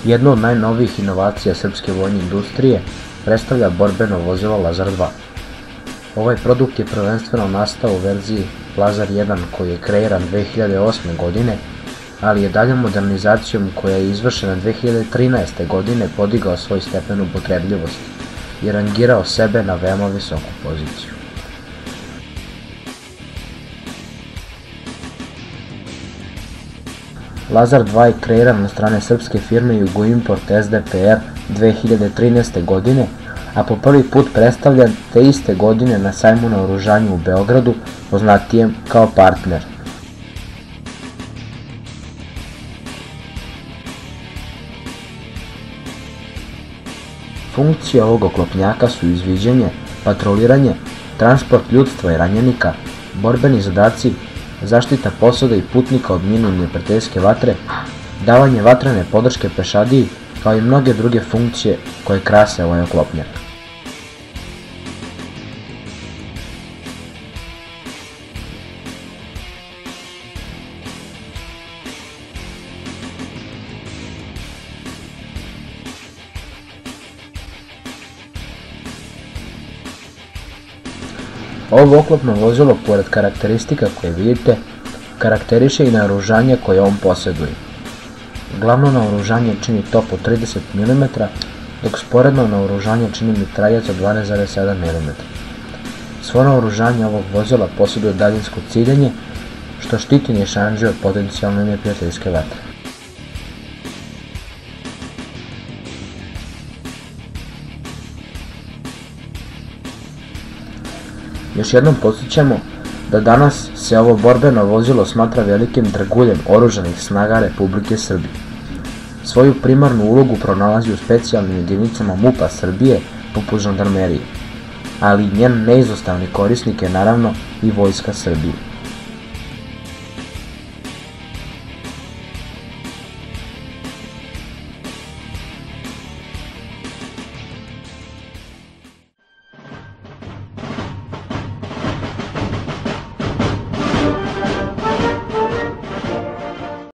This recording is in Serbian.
Jedno od najnovijih inovacija srpske vojne industrije predstavlja borbeno vozilo Lazar 2. Ovaj produkt je prvenstveno nastao u verziji Lazar 1 koji je kreiran 2008. godine, ali je daljom modernizacijom koja je izvršena 2013. godine podigao svoj stepen upotrebljivosti i rangirao sebe na veoma visoku poziciju. Lazar 2 je kreiran od strane srpske firme Jugoimport SDPR 2013. godine, a po prvi put predstavljen te iste godine na sajmu naoružanja u Beogradu, poznatijem kao Partner. Funkcije ovog oklopnjaka su izviđanje, patroliranje, transport ljudstva i ranjenika, borbeni zadaci, zaštita posada i putnika od mina i neprijateljske vatre, davanje vatrene podrške pešadiji, kao i mnoge druge funkcije koje krase ovaj oklopnjak. Ovo oklopno vozilo, pored karakteristika koje vidite, karakteriše i naoružanje koje on posjeduje. Glavno naoružanje čini top od 30 mm, dok sporedno naoružanje čini mitraljac od 12,7 mm. Svo naoružanje ovog vozila posjeduje daljinsko ciljanje, što štiti nišandžije od potencijalne neprijateljske vatre. Još jednom podsjećamo da danas se ovo borbeno vozilo smatra velikim draguljem oružanih snaga Republike Srbije. Svoju primarnu ulogu pronalazi u specijalnim jedinicama MUP-a Srbije poput žandarmerije, ali njen neizostavni korisnik je naravno i Vojska Srbije.